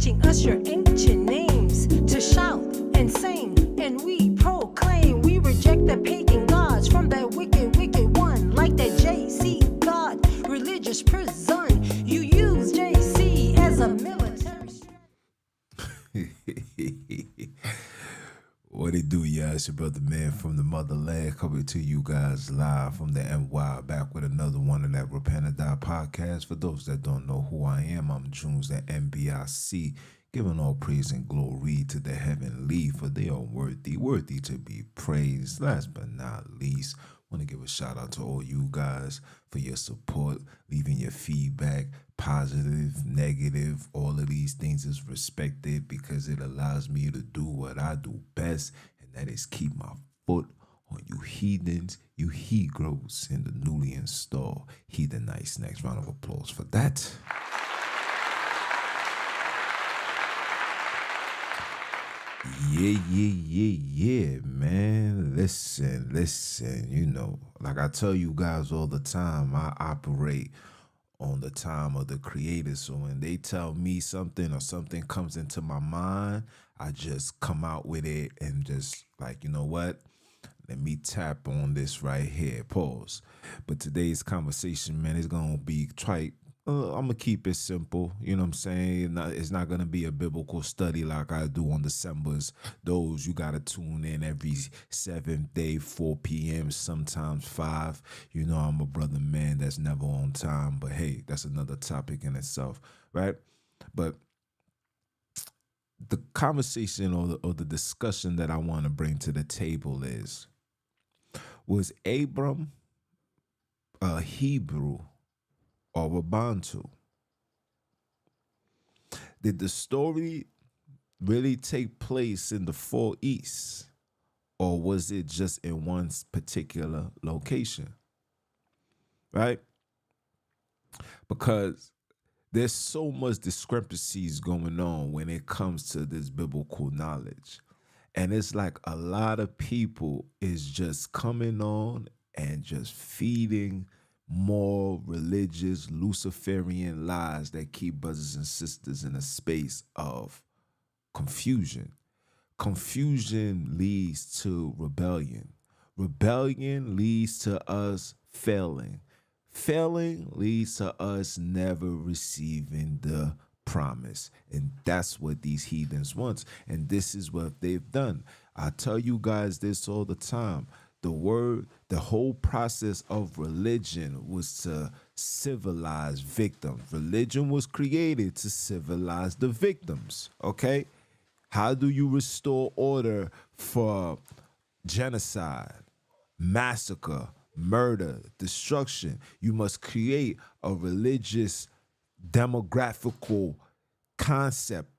teaching us your ancient names to shout and sing, and we proclaim. We reject the pagan gods from that wicked, wicked one, like that JC God, religious prison. You use JC as a military. What it do, y'all? It's your brother man from the motherland coming to you guys live from the NY, back with another one of that Repent or Die podcast. For those that don't know who I am, I'm Junes, the MBIC, giving all praise and glory to the heavenly, for they are worthy to be praised. Last but not least, want to give a shout out to all you guys for your support, leaving your feedback, positive, negative, all of these things is respected because it allows me to do what I do best, and that is keep my foot on you heathens, you he-grows in the newly installed Heathenites. Snacks. Round of applause for that. Yeah, man. Listen, you know, like I tell you guys all the time, I operate on the time of the creator. So when they tell me something or something comes into my mind, I just come out with it and just like, you know what? Let me tap on this right here. Pause. But today's conversation, man, is going to be trite. I'm going to keep it simple. You know what I'm saying? It's not going to be a biblical study like I do on December's. Those you got to tune in every 7th day, 4 p.m., sometimes 5. You know, I'm a brother man that's never on time. But hey, that's another topic in itself, right? But the conversation or the discussion that I want to bring to the table is, was Abram a Hebrew or a Bantu? Did the story really take place in the Far East, or was it just in one particular location? Right? Because there's so much discrepancies going on when it comes to this biblical knowledge. And it's like a lot of people is just coming on and just feeding more religious Luciferian lies that keep brothers and sisters in a space of confusion. Confusion leads to rebellion. Rebellion leads to us failing. Failing leads to us never receiving the promise. And that's what these heathens want. And this is what they've done. I tell you guys this all the time. The whole process of religion was to civilize victims. Religion was created to civilize the victims, okay? How do you restore order for genocide, massacre, murder, destruction? You must create a religious demographical concept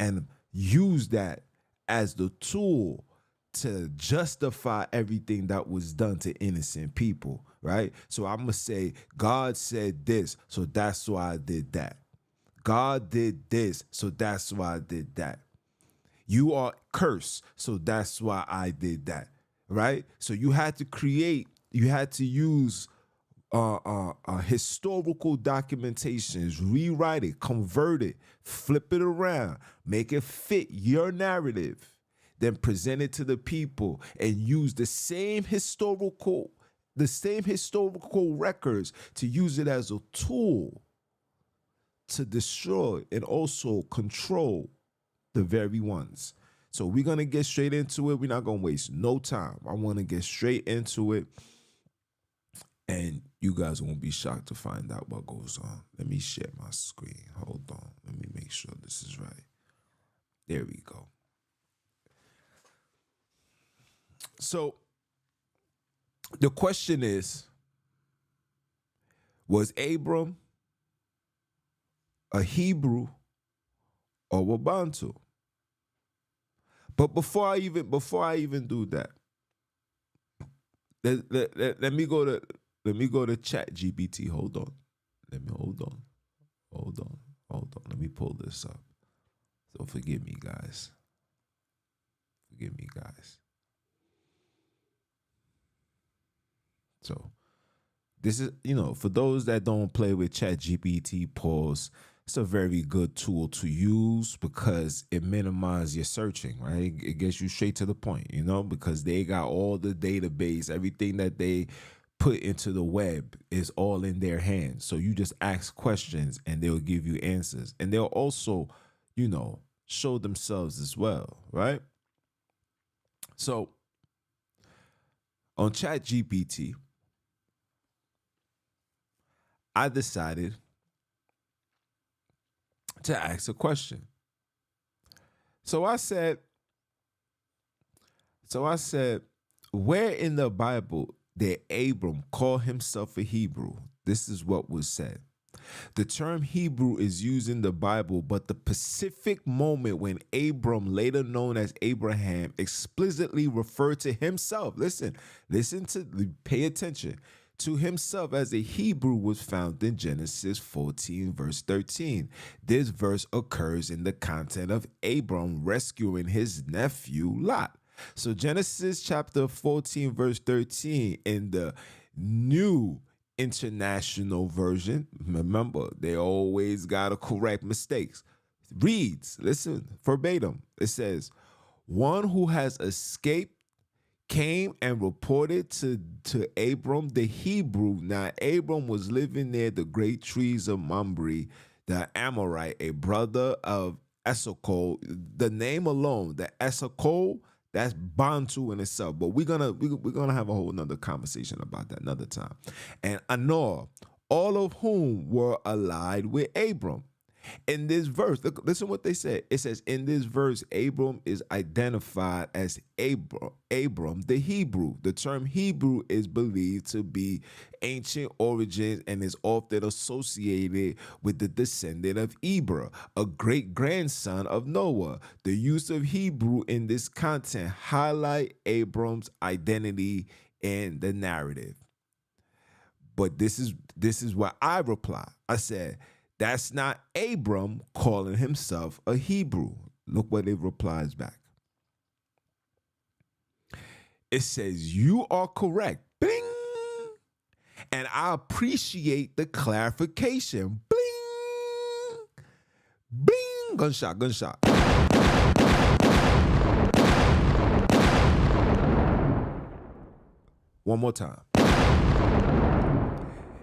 and use that as the tool to justify everything that was done to innocent people, right? So I'm going to say, God said this, so that's why I did that. God did this, so that's why I did that. You are cursed, so that's why I did that, right? So you had to use historical documentations, rewrite it, convert it, flip it around, make it fit your narrative, then present it to the people and use the same historical records to use it as a tool to destroy and also control the very ones. So we're going to get straight into it. We're not going to waste no time. I want to get straight into it. And you guys won't be shocked to find out what goes on. Let me share my screen. Hold on. Let me make sure this is right. There we go. So the question is, was Abram a Hebrew or a Bantu? But before I even do that, let me go to Chat GPT. Hold on. Let me pull this up. So forgive me, guys. So this is, for those that don't play with Chat GPT, pause. It's a very good tool to use because it minimizes your searching, right? It gets you straight to the point, because they got all the database, everything that they put into the web is all in their hands. So you just ask questions and they'll give you answers. And they'll also, show themselves as well, right? So on ChatGPT, I decided to ask a question. So I said, where in the Bible did Abram call himself a Hebrew? This is what was said. The term Hebrew is used in the Bible, but the specific moment when Abram, later known as Abraham, explicitly referred to himself, pay attention, to himself as a Hebrew was found in Genesis 14, verse 13. This verse occurs in the content of Abram rescuing his nephew Lot. So Genesis chapter 14, verse 13 in the New International Version, remember, they always got to correct mistakes, reads, listen, verbatim. It says, one who has escaped came and reported to Abram the Hebrew. Now, Abram was living near the great trees of Mamre, the Amorite, a brother of Esakol. The name alone, the Esakol, that's Bantu in itself. But we're gonna have a whole nother conversation about that another time. And Anor, all of whom were allied with Abram. In this verse, listen what they said. It says, in this verse, Abram is identified as Abram the Hebrew. The term Hebrew is believed to be ancient origins and is often associated with the descendant of Abram, a great-grandson of Noah. The use of Hebrew in this content highlight Abram's identity in the narrative. But this is what I reply. I said, that's not Abram calling himself a Hebrew. Look what it replies back. It says, you are correct. Bing! And I appreciate the clarification. Bling! Bing! Gunshot. One more time.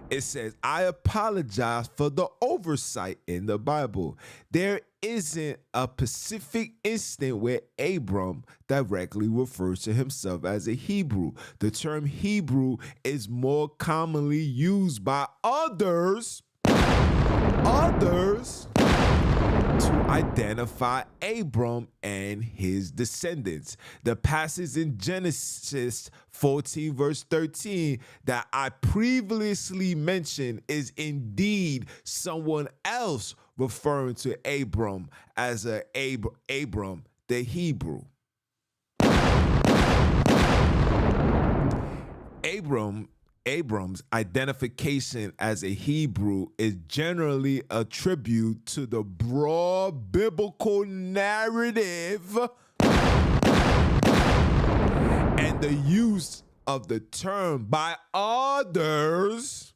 It says, I apologize for the oversight in the Bible. There isn't a specific instant where Abram directly refers to himself as a Hebrew. The term Hebrew is more commonly used by others to identify Abram and his descendants. The passage in Genesis 14, verse 13 that I previously mentioned is indeed someone else referring to Abram as Abram the Hebrew. Abram's identification as a Hebrew is generally attributed to the broad biblical narrative and the use of the term by others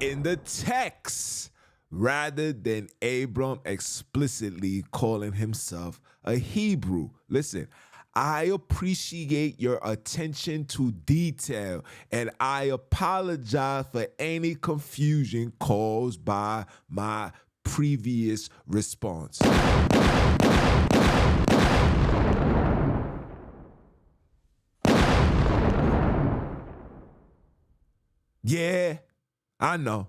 in the text rather than Abram explicitly calling himself a Hebrew. Listen, I appreciate your attention to detail, and I apologize for any confusion caused by my previous response. Yeah, I know.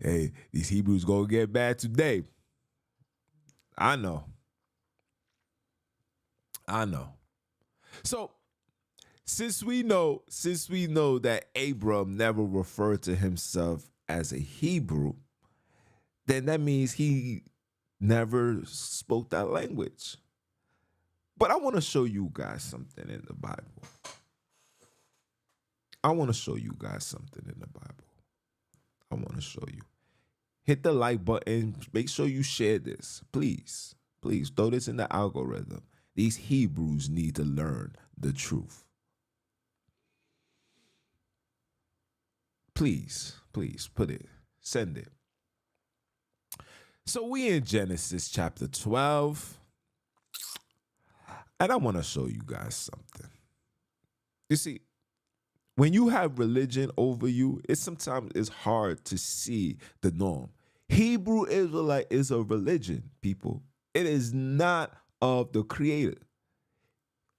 Hey, these Hebrews gonna get bad today. I know. So, since we know that Abram never referred to himself as a Hebrew, then that means he never spoke that language. But I want to show you guys something in the Bible. I want to show you. Hit the like button. Make sure you share this. Please throw this in the algorithm. These Hebrews need to learn the truth. Please, please put it, send it. So we in Genesis chapter 12. And I want to show you guys something. You see, when you have religion over you, sometimes it's hard to see the norm. Hebrew Israelite is a religion, people. It is not of the creator.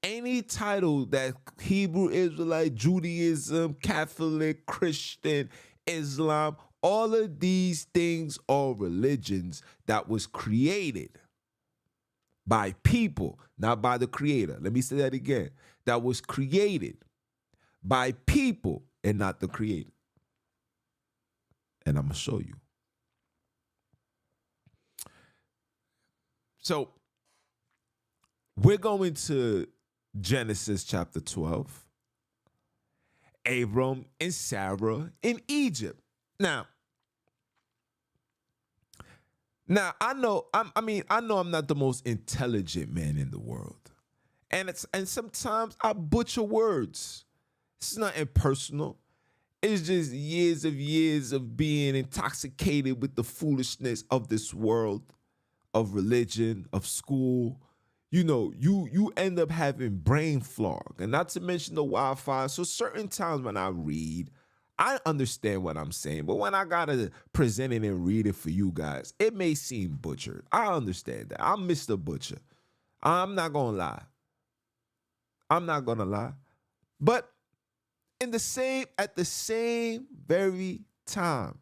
Any title that Hebrew Israelite, Judaism, Catholic, Christian, Islam, all of these things are religions that was created by people, not by the creator. Let me say that again. That was created by people and not the creator. And I'm going to show you. So we're going to Genesis chapter 12. Abram and Sarah in Egypt. Now I know I'm not the most intelligent man in the world. And sometimes I butcher words. It's nothing personal. It's just years of being intoxicated with the foolishness of this world, of religion, of school. You know, you end up having brain fog, and not to mention the Wi-Fi. So certain times when I read, I understand what I'm saying, but when I gotta present it and read it for you guys, it may seem butchered. I understand that. I'm Mr. Butcher. I'm not gonna lie. But at the same very time,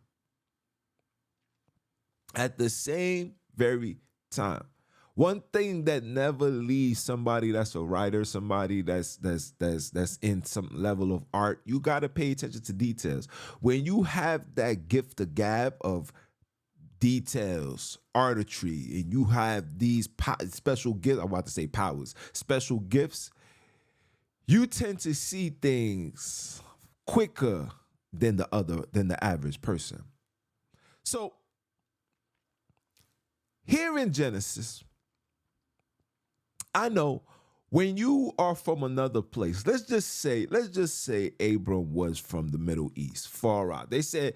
one thing that never leaves somebody that's a writer, somebody that's in some level of art, you got to pay attention to details. When you have that gift, the gab of details, artistry, and you have these special gifts, I'm about to say powers, special gifts, you tend to see things quicker than the average person. So here in Genesis, I know when you are from another place, let's just say Abram was from the Middle East, far out. They say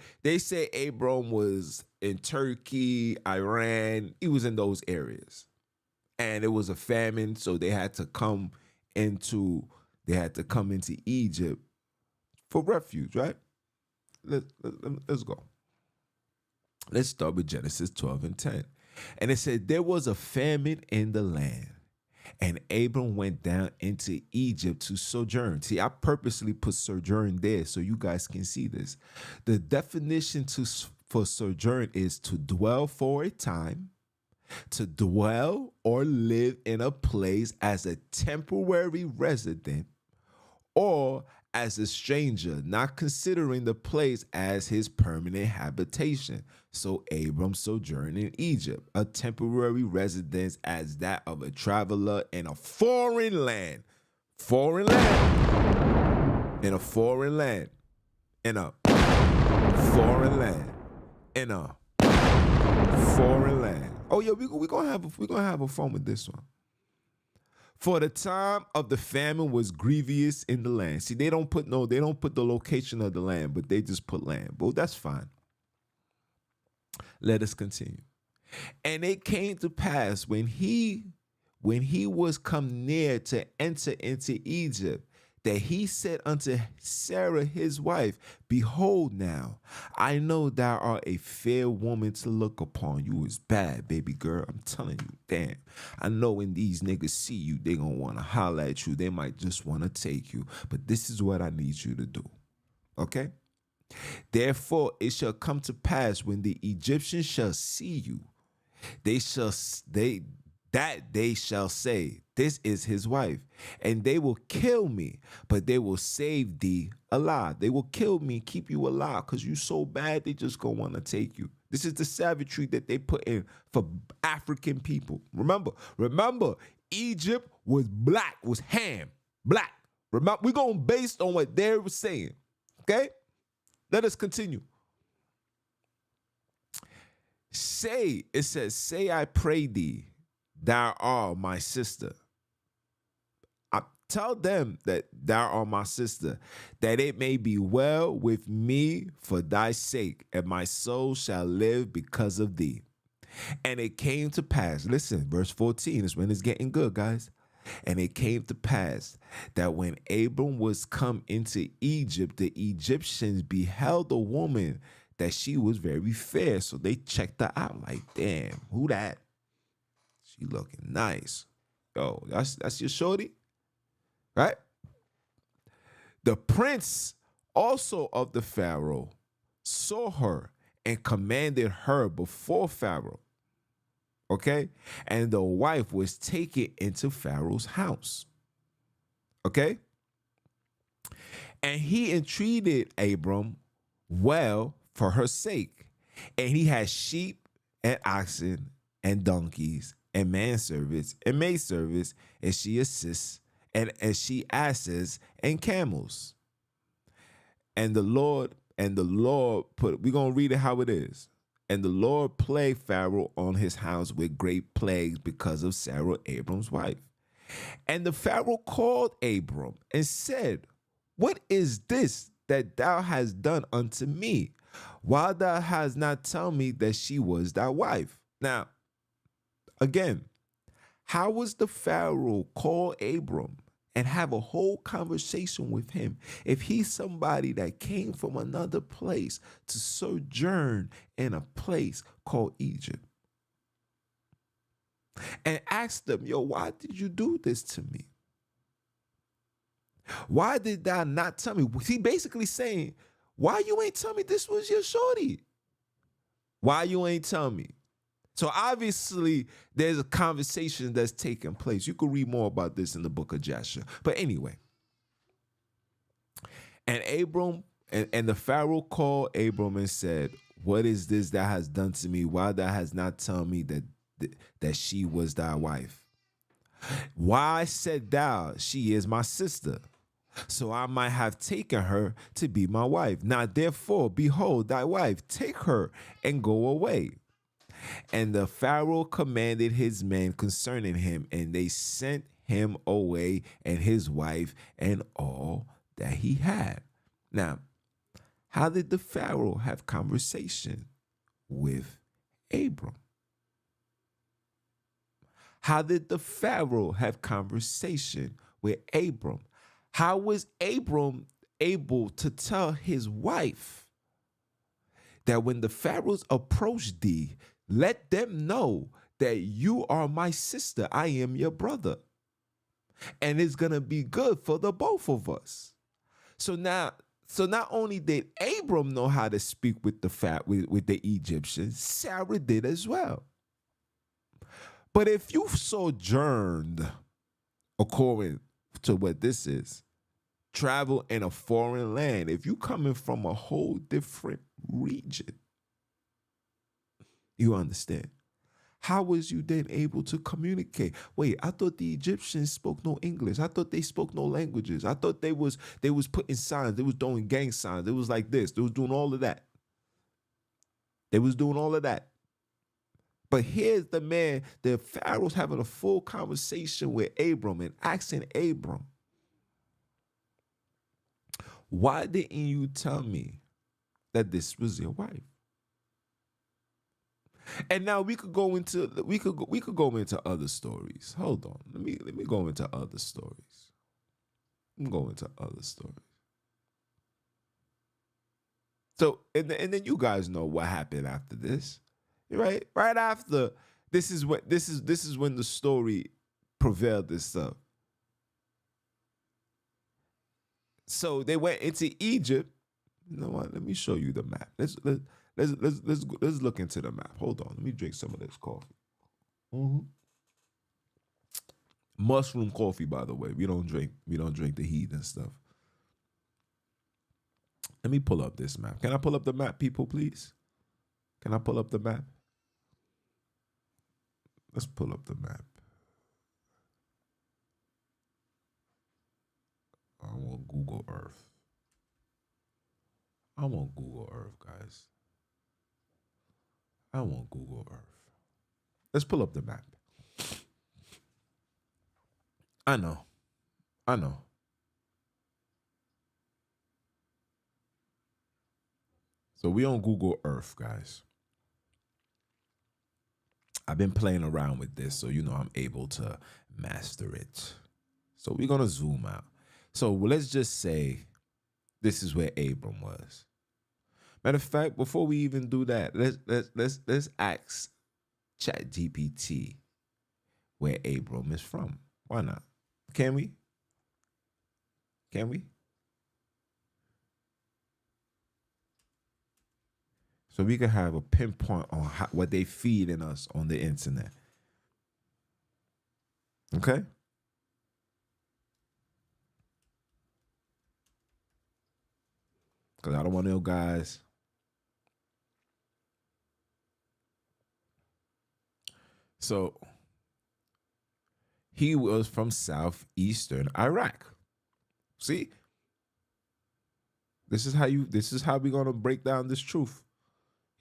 Abram was in Turkey, Iran. He was in those areas. And it was a famine, so they had to come into Egypt for refuge, right? Let's go. Let's start with Genesis 12 and 10. And it said, there was a famine in the land, and Abram went down into Egypt to sojourn. See, I purposely put sojourn there so you guys can see this. The definition for sojourn is to dwell for a time, to dwell or live in a place as a temporary resident or as a stranger, not considering the place as his permanent habitation. So Abram sojourned in Egypt, a temporary residence as that of a traveler in a foreign land. Foreign land. In a foreign land. In a foreign land. In a foreign land. Oh yeah, we're gonna have a fun with this one. For the time of the famine was grievous in the land. See, they don't put the location of the land, but they just put land. But that's fine. Let us continue. And it came to pass when he was come near to enter into Egypt, that he said unto Sarah his wife, behold now, I know thou art a fair woman to look upon. You is bad, baby girl. I'm telling you, damn. I know when these niggas see you, they gonna wanna holler at you. They might just wanna take you. But this is what I need you to do. Okay? Therefore it shall come to pass when the Egyptians shall see you, they shall say, this is his wife, and they will kill me, but they will save thee alive. They will kill me, keep you alive, because you so bad, they just gonna want to take you. This is the savagery that they put in for African people. Remember, Egypt was black, was ham, black. Remember, we're going based on what they were saying, okay? Let us continue. Say, I pray thee, thou art my sister. Tell them that thou art my sister, that it may be well with me for thy sake, and my soul shall live because of thee. And it came to pass, listen, verse 14 is when it's getting good, guys. And it came to pass that when Abram was come into Egypt, the Egyptians beheld a woman that she was very fair. So they checked her out like, damn, who that? She looking nice. Yo, that's your shorty, right? The prince also of the Pharaoh saw her and commanded her before Pharaoh. Okay? And the wife was taken into Pharaoh's house. Okay? And he entreated Abram well for her sake. And he had sheep and oxen and donkeys and manservants and maidservants, and she assists, and she asses and camels. And the Lord put, we're gonna read it how it is. And the Lord plagued Pharaoh on his house with great plagues because of Sarah, Abram's wife. And the Pharaoh called Abram and said, what is this that thou hast done unto me? Why thou hast not told me that she was thy wife? Now, again, how was the Pharaoh call Abram and have a whole conversation with him if he's somebody that came from another place to sojourn in a place called Egypt? And asked them, yo, why did you do this to me? Why did thou not tell me? He basically saying, why you ain't tell me this was your shorty? Why you ain't tell me? So obviously there's a conversation that's taking place. You could read more about this in the book of Joshua. But anyway, and Abram and the Pharaoh called Abram and said, what is this thou hast done to me? Why thou hast not told me that she was thy wife? Why said thou, she is my sister? So I might have taken her to be my wife. Now therefore, behold thy wife, take her and go away. And the Pharaoh commanded his men concerning him, and they sent him away and his wife and all that he had. Now, how did the Pharaoh have conversation with Abram? How did the Pharaoh have conversation with Abram? How was Abram able to tell his wife that when the Pharaohs approach thee, let them know that you are my sister, I am your brother, and it's gonna be good for the both of us. So not only did Abram know how to speak with the Egyptians, Sarah did as well. But if you sojourned, according to what this is, travel in a foreign land, if you coming from a whole different region, you understand. How was you then able to communicate? Wait, I thought the Egyptians spoke no English. I thought they spoke no languages. I thought they was putting signs. They was doing gang signs. It was like this. They was doing all of that. They was doing all of that. But here's the man, the Pharaoh's having a full conversation with Abram and asking Abram, why didn't you tell me that this was your wife? And now we could go into other stories. Hold on. Let me go into other stories. I'm going into other stories. So and then you guys know what happened after this. Right? Right after this is when the story prevailed this stuff. So they went into Egypt. You know what? Let me show you the map. Let's look into the map. Hold on. Let me drink some of this coffee. Mushroom coffee, by the way. We don't drink the heat and stuff. Let me pull up this map. Can I pull up the map, people, please? Can I pull up the map? Let's pull up the map. I want Google Earth. I want Google Earth, guys. I want Google Earth. Let's pull up the map. I know. I know. So we on Google Earth, guys. I've been playing around with this, so I'm able to master it. So we're gonna zoom out. So let's just say this is where Abram was. Matter of fact, before we even do that, let's ask Chat GPT where Abram is from. Why not? Can we? Can we? So we can have a pinpoint on what they feed in us on the internet. Okay? Because I don't want no guys. So he was from southeastern Iraq. See? This is how we're gonna break down this truth.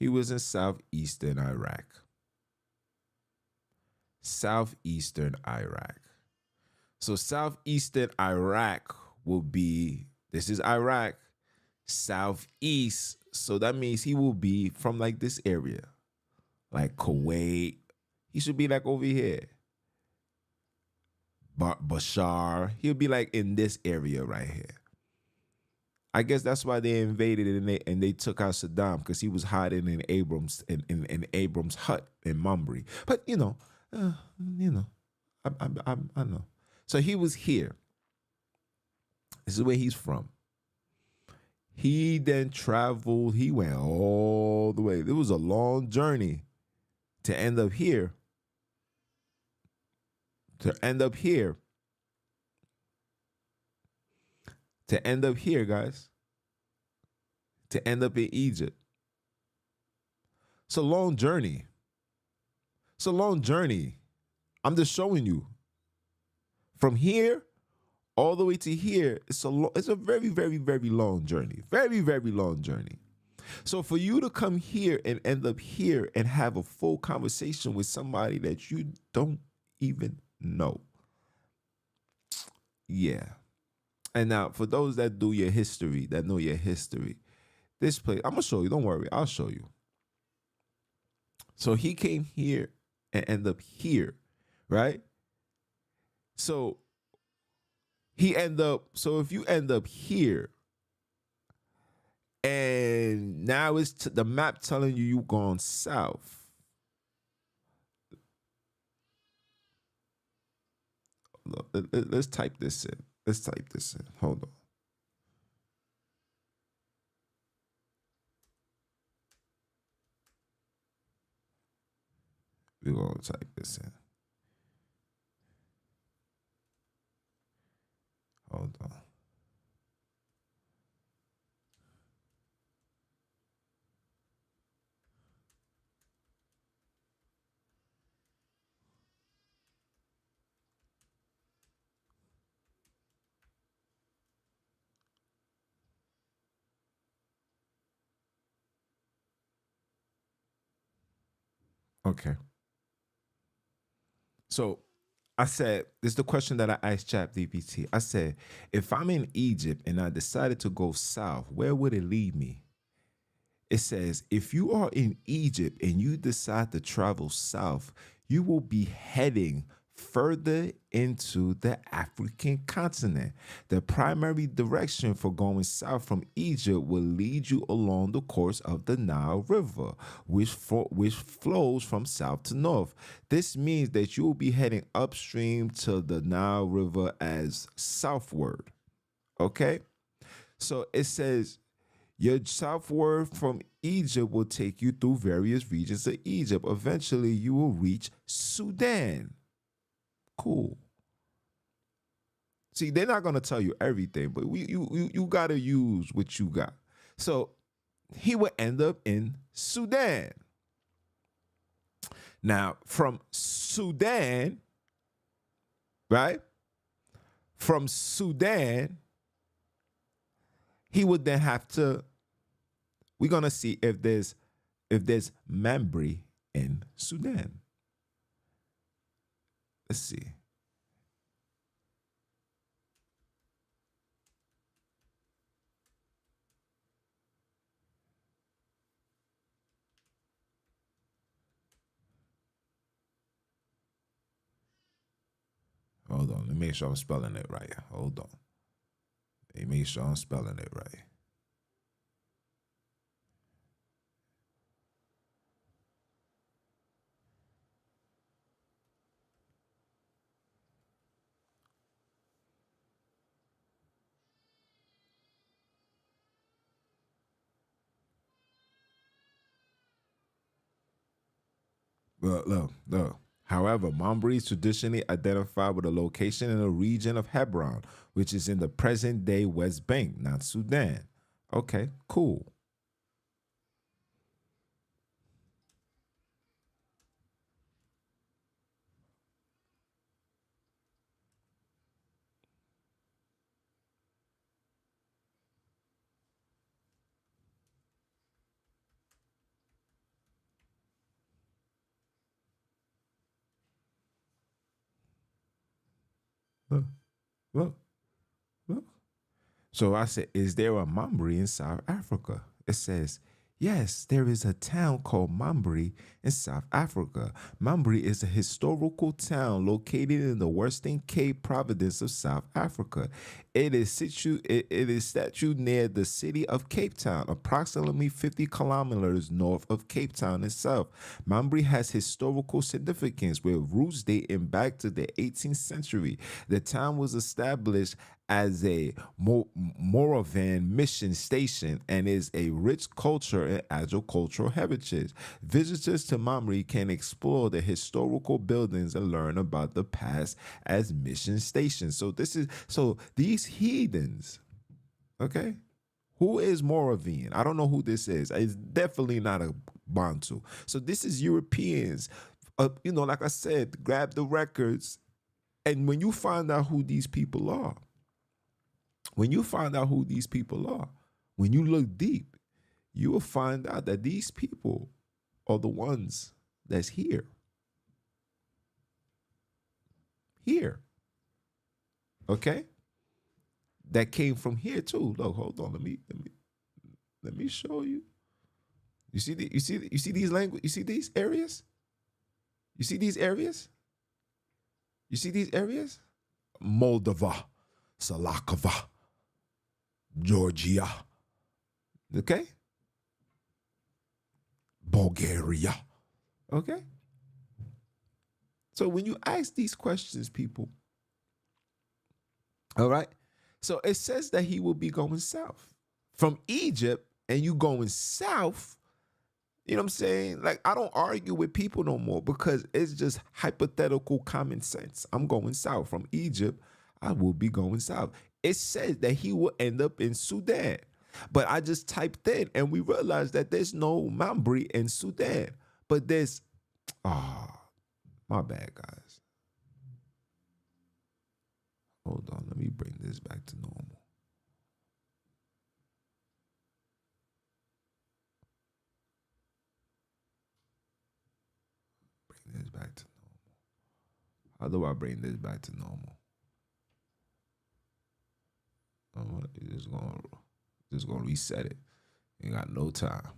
He was in southeastern Iraq. Southeastern Iraq. So southeastern Iraq will be, this is Iraq, southeast. So that means he will be from like this area, like Kuwait. He should be like over here. Bashar. He'll be like in this area right here. I guess that's why they invaded and they took out Saddam, because he was hiding in Abram's hut in Mamre. But I know. So he was here. This is where he's from. He then traveled. He went all the way. It was a long journey to end up here. To end up here, guys. To end up in Egypt. It's a long journey. It's a long journey. I'm just showing you. From here all the way to here, it's a very, very, very long journey. Very, very long journey. So for you to come here and end up here and have a full conversation with somebody that you don't even know. Yeah. And now for those that do your history, that know your history, this place, I'm going to show you. Don't worry. I'll show you. So he came here and ended up here, right? So if you end up here, and now it's the map telling you gone south. Look, let's type this in. Hold on. We're going to type this in. Hold on. Okay. So I said, this is the question that I asked ChatGPT. I said, if I'm in Egypt and I decided to go south, where would it lead me? It says, if you are in Egypt and you decide to travel south, you will be heading further into the African continent. The primary direction for going south from Egypt will lead you along the course of the Nile River, which flows from south to north. This means that you will be heading upstream to the Nile River as southward. Okay? So it says, your southward from Egypt will take you through various regions of Egypt. Eventually, you will reach Sudan. Cool. See, they're not going to tell you everything, but you got to use what you got. So he would end up in Sudan. Now, from Sudan, right? From Sudan, he would then have to, we're going to see if there's Mamre in Sudan. Let's see. on. Let me make sure I'm spelling it right. Hold on. Let me make sure I'm spelling it right. Look. However, Mamre is traditionally identified with a location in the region of Hebron, which is in the present-day West Bank, not Sudan. Okay, cool. Look, look, look. So I said, is there a Mamre in South Africa? It says, yes, there is a town called Mamre in South Africa. Mamre is a historical town located in the Western Cape province of South Africa. It is situated near the city of Cape Town, approximately 50 kilometers north of Cape Town itself. Mamre has historical significance with roots dating back to the 18th century. The town was established as a Moravian mission station and is a rich culture and agricultural heritage. Visitors to Mamre can explore the historical buildings and learn about the past as mission stations. So these heathens, okay? Who is Moravian? I don't know who this is. It's definitely not a Bantu. So this is Europeans. Like I said, grab the records. And when you find out who these people are, when you look deep, you will find out that these people are the ones that's here. Here. Okay? That came from here too. Look, hold on. Let me show you. You see these language, you see these areas? You see these areas? Moldova, Salakova, Georgia. Okay? Bulgaria. Okay? So when you ask these questions, people, all right? So it says that he will be going south from Egypt, and you going south. You know what I'm saying? Like, I don't argue with people no more because it's just hypothetical common sense. I'm going south from Egypt. I will be going south. It says that he will end up in Sudan. But I just typed in and we realized that there's no Mamre in Sudan. But there's, my bad, guys. Hold on, let me bring this back to normal. Bring this back to normal. How do I bring this back to normal? Just gonna reset it. Ain't got no time.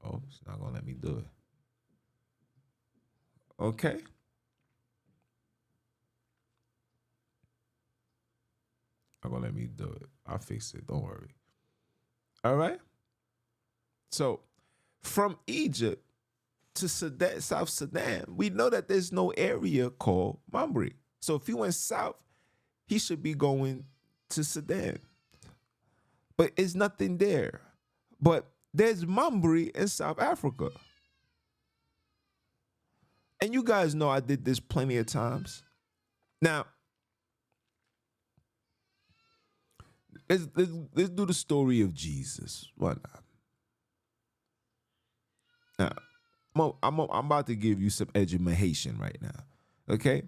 Oh, it's not gonna let me do it. Okay. Not gonna let me do it. I'll fix it. Don't worry. All right. So from Egypt to Sudan, South Sudan, we know that there's no area called Mamre. So if he went south, he should be going to Sudan. But it's nothing there. But there's Mamre in South Africa. And you guys know I did this plenty of times. Now, let's do the story of Jesus. Why not? Now, I'm about to give you some education right now. Okay?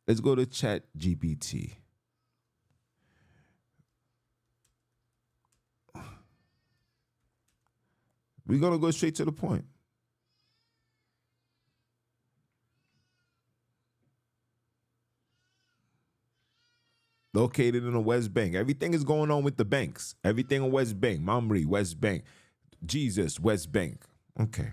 Let's go to Chat GPT. We're going to go straight to the point. Located in the West Bank. Everything is going on with the banks. Everything in West Bank. Mamre, West Bank. Jesus, West Bank. Okay.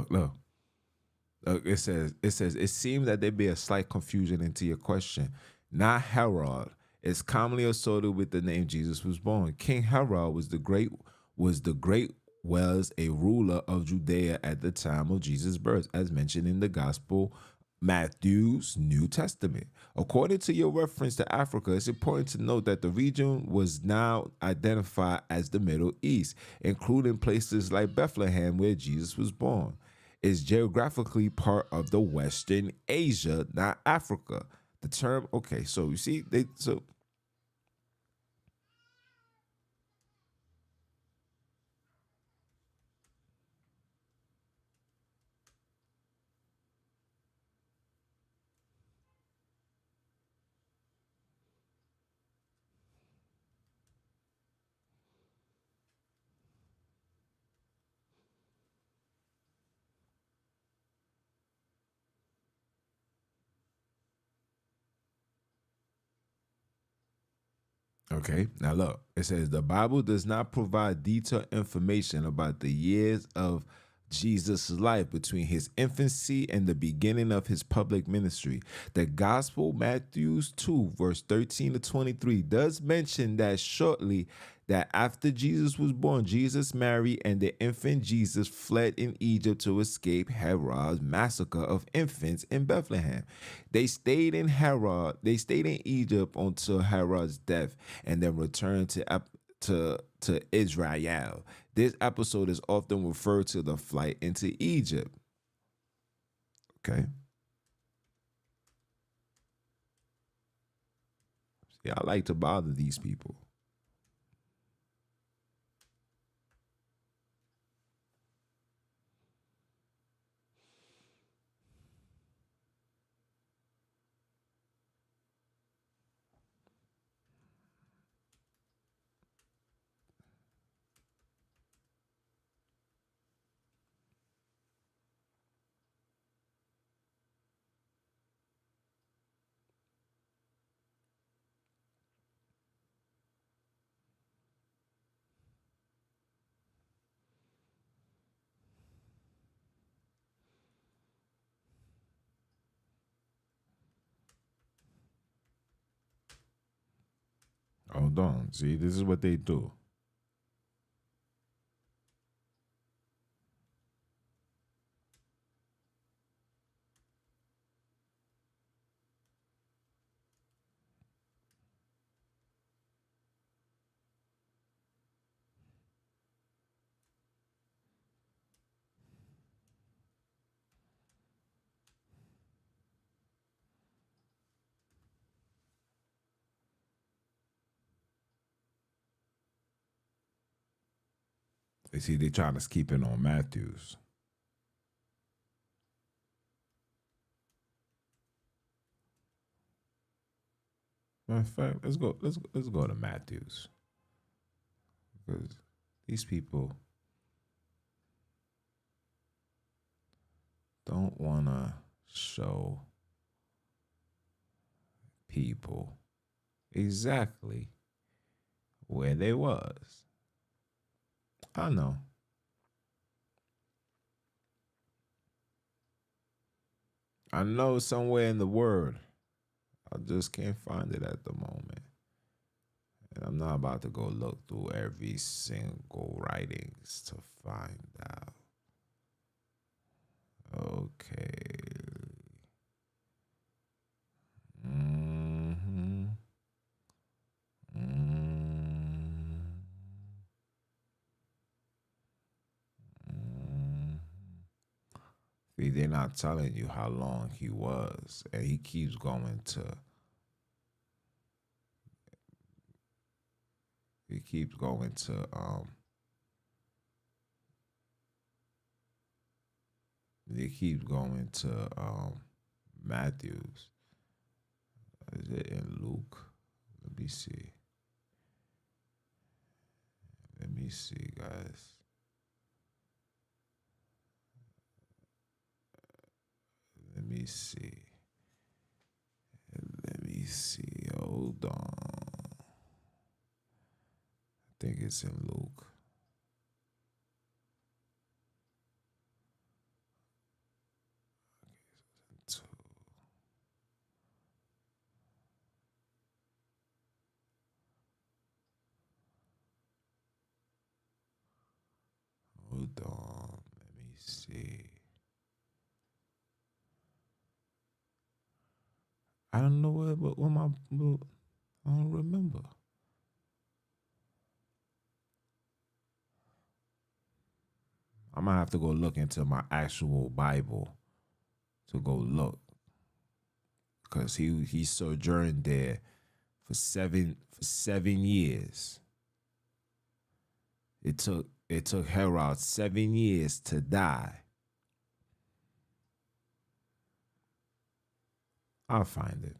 look. It says it seems that there be a slight confusion into your question. Not Herod is commonly associated with the name Jesus was born. King Herod was a ruler of Judea at the time of Jesus' birth, as mentioned in the Gospel Matthew's New Testament. According to your reference to Africa, it's important to note that the region was now identified as the Middle East, including places like Bethlehem, where Jesus was born. Is geographically part of the Western Asia, not Africa. The term, okay, so you see, so okay, now look, it says the Bible does not provide detailed information about the years of Jesus' life between his infancy and the beginning of his public ministry. The Gospel Matthew's 2, verse 13 to 23 does mention that shortly that after Jesus was born, Jesus married and the infant Jesus fled in Egypt to escape Herod's massacre of infants in Bethlehem. They stayed in Egypt until Herod's death and then returned to Israel. This episode is often referred to the flight into Egypt. Okay. Yeah, I like to bother these people. Hold on. See, this is what they do. They see they trying to keep it on Matthews. Matter of fact, let's go to Matthews. Because these people don't wanna show people exactly where they was. I know. I know somewhere in the word. I just can't find it at the moment. And I'm not about to go look through every single writings to find out. Okay. Mm-hmm. Mm-hmm. Mm-hmm. See, they're not telling you how long he was, and he keeps going to. He keeps going to. He keeps going to Matthews. Is it in Luke? Let me see. Let me see, guys. Let me see. Let me see. Hold on. I think it's in Luke. Hold on. Let me see. I don't know what my, I don't remember. I might have to go look into my actual Bible to go look, because he sojourned there for 7 years. It took Herod 7 years to die. I'll find it.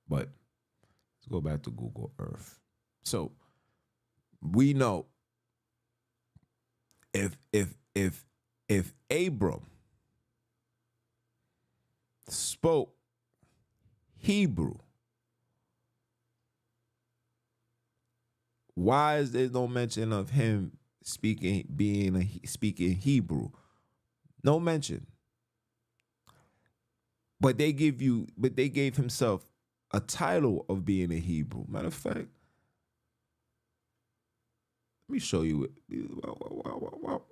But let's go back to Google Earth. So we know if Abram spoke Hebrew, why is there no mention of him speaking Hebrew? No mention. But they gave himself a title of being a Hebrew. Matter of fact, let me show you it.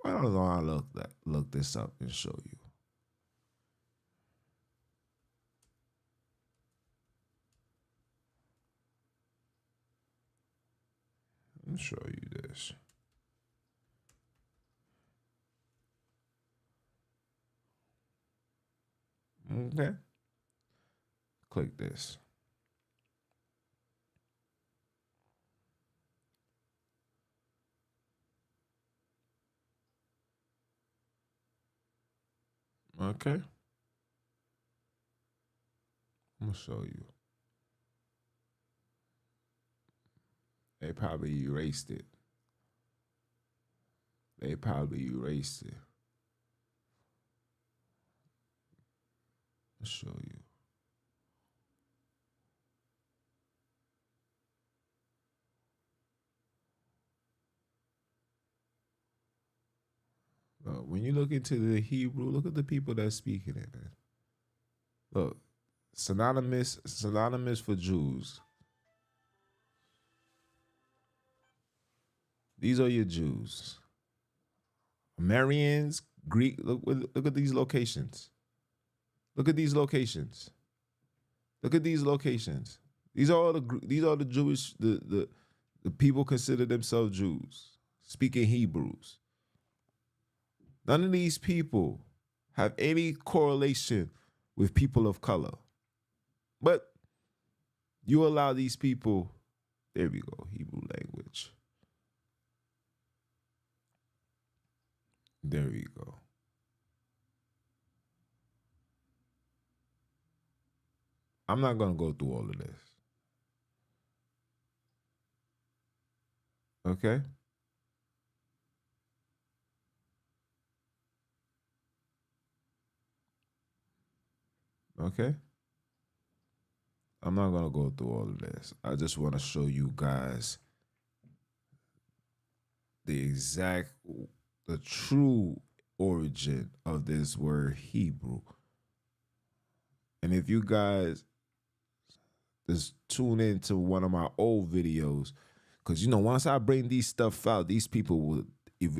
I don't know how to look this up and show you. Let me show you this. Okay. Click this. Okay. I'm gonna show you. They probably erased it. I'll show you. When you look into the Hebrew, look at the people that's speaking it, man. Look, synonymous for Jews. These are your Jews. Armenians, Greek. Look at these locations. Look at these locations. These are the Jewish the people consider themselves Jews, speaking Hebrews. None of these people have any correlation with people of color. But you allow these people, there we go, Hebrew language. There we go. I'm not going to go through all of this. Okay? Okay? I'm not going to go through all of this. I just want to show you guys the true origin of this word Hebrew. And if you guys just tune into one of my old videos, because, once I bring these stuff out, these people will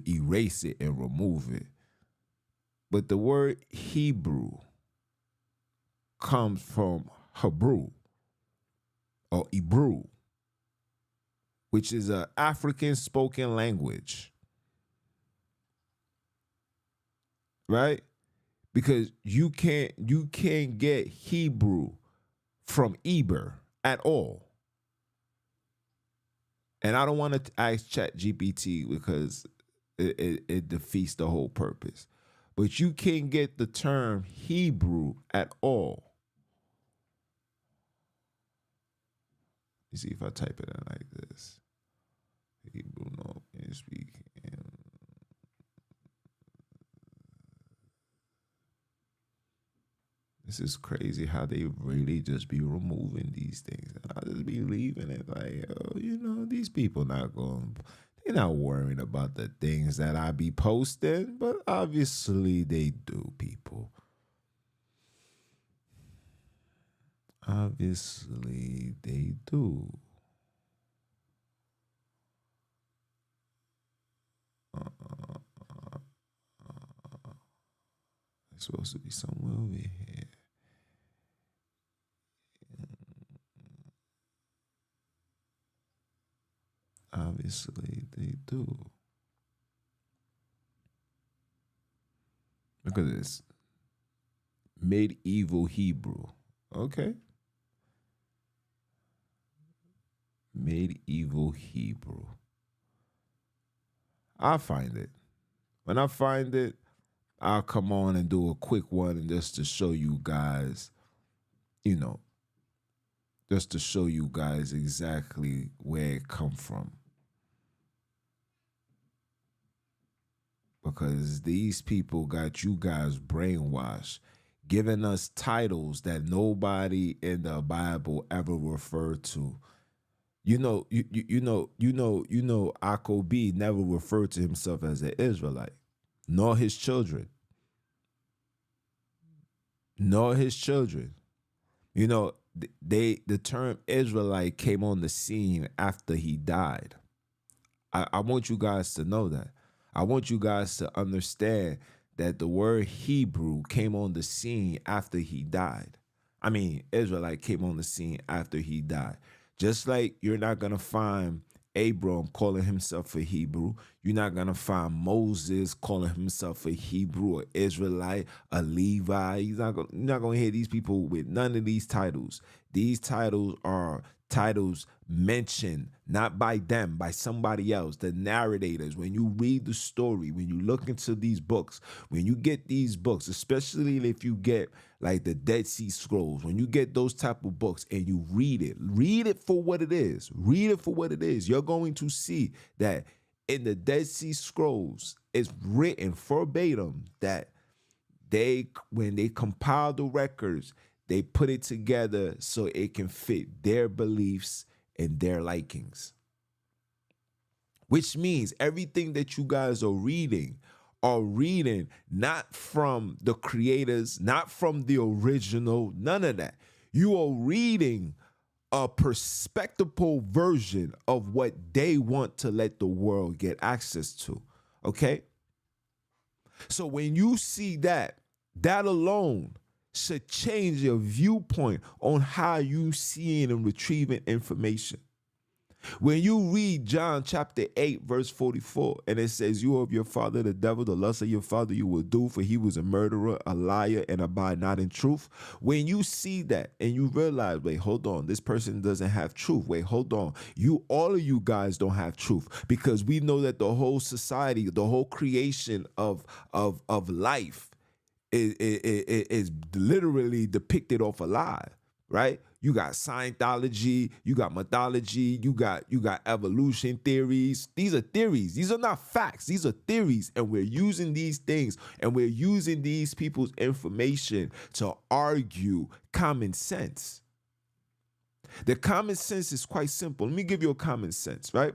erase it and remove it. But the word Hebrew comes from Hebrew or Hebrew, which is an African spoken language. Right? Because you can't get Hebrew from Eber at all. And I don't want to ask ChatGPT because it defeats the whole purpose. But you can't get the term Hebrew at all. You see if I type it in like this. Hebrew, no, can speak. This is crazy how they really just be removing these things. And I just be leaving it like, these people they're not worrying about the things that I be posting, but obviously they do, people. Obviously they do. supposed to be somewhere over here. Obviously, they do. Look at this. Medieval Hebrew. Okay. Medieval Hebrew. I'll find it. When I find it, I'll come on and do a quick one and just to show you guys, just to show you guys exactly where it come from. Because these people got you guys brainwashed, giving us titles that nobody in the Bible ever referred to. Akko B never referred to himself as an Israelite, nor his children. The term Israelite came on the scene after he died. I want you guys to know that. I want you guys to understand that the word Hebrew came on the scene after he died. I mean, Israelite came on the scene after he died. Just like you're not going to find Abram calling himself a Hebrew. You're not going to find Moses calling himself a Hebrew, an Israelite, a Levi. You're not going to hear these people with none of these titles. These titles are titles mentioned, not by them, by somebody else, the narrators. When you read the story, when you look into these books, when you get these books, especially if you get like the Dead Sea Scrolls, when you get those type of books and you read it for what it is. Read it for what it is. You're going to see that in the Dead Sea Scrolls, it's written verbatim that when they compile the records, they put it together so it can fit their beliefs and their likings. Which means everything that you guys are reading not from the creators, not from the original, none of that. You are reading a perspectable version of what they want to let the world get access to, okay? So when you see that alone should change your viewpoint on how you seeing and retrieving information. When you read John chapter 8, verse 44, and it says, "You are of your father, the devil, the lust of your father you will do, for he was a murderer, a liar, and abide not in truth." When you see that and you realize, wait, hold on, this person doesn't have truth. Wait, hold on. All of you guys don't have truth, because we know that the whole society, the whole creation of life is literally depicted off a lie, right? You got Scientology, you got mythology, you got evolution theories. These are theories. These are not facts. These are theories, and we're using these things and we're using these people's information to argue common sense. The common sense is quite simple. Let me give you a common sense, right?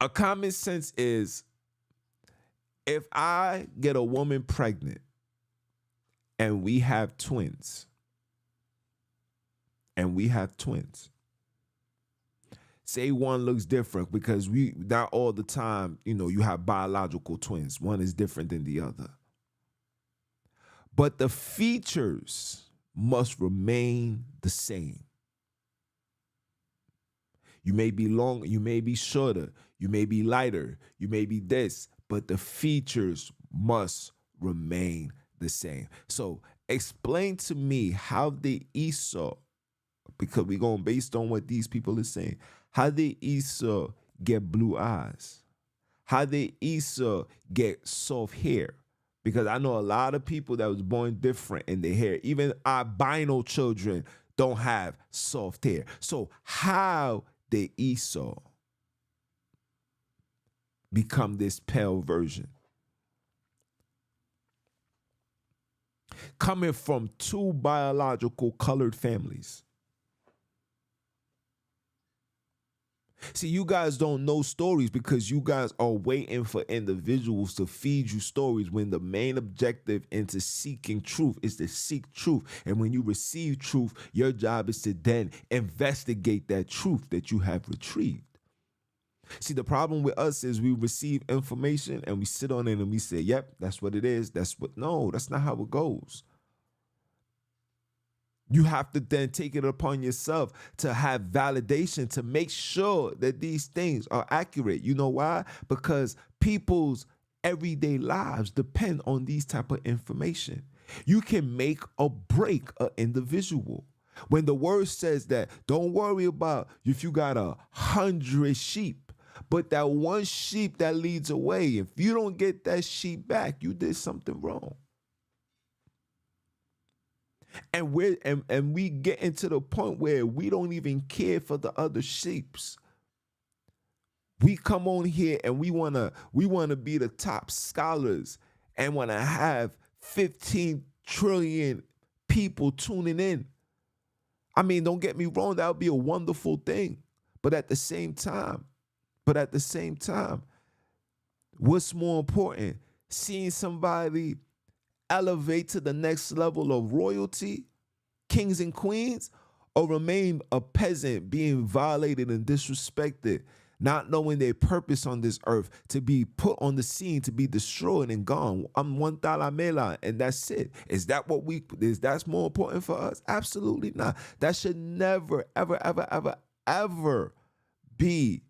A common sense is, if I get a woman pregnant and we have twins, say one looks different, because we not all the time, you have biological twins. One is different than the other. But the features must remain the same. You may be long, you may be shorter, you may be lighter, you may be this, but the features must remain the same. So explain to me how the Esau, because we're going based on what these people are saying, how did Esau get blue eyes? How did Esau get soft hair? Because I know a lot of people that was born different in their hair. Even albino children don't have soft hair. So how did Esau become this pale version? Coming from two biological colored families. See, you guys don't know stories because you guys are waiting for individuals to feed you stories, when the main objective into seeking truth is to seek truth. And when you receive truth, your job is to then investigate that truth that you have retrieved. See, the problem with us is we receive information and we sit on it and we say, yep, that's what it is. No, that's not how it goes. You have to then take it upon yourself to have validation to make sure that these things are accurate. You know why? Because people's everyday lives depend on these type of information. You can make or break an individual. When the word says that, don't worry about if you got 100 sheep, but that one sheep that leads away, if you don't get that sheep back, you did something wrong. And we get into the point where we don't even care for the other sheeps. We come on here and we wanna be the top scholars and wanna have 15 trillion people tuning in. I mean, don't get me wrong, that would be a wonderful thing. But at the same time, what's more important? Seeing somebody elevate to the next level of royalty, kings and queens, or remain a peasant being violated and disrespected, not knowing their purpose on this earth, to be put on the scene, to be destroyed and gone. I'm one talamela, and that's it. Is that's more important for us? Absolutely not. That should never, ever, ever, ever, ever be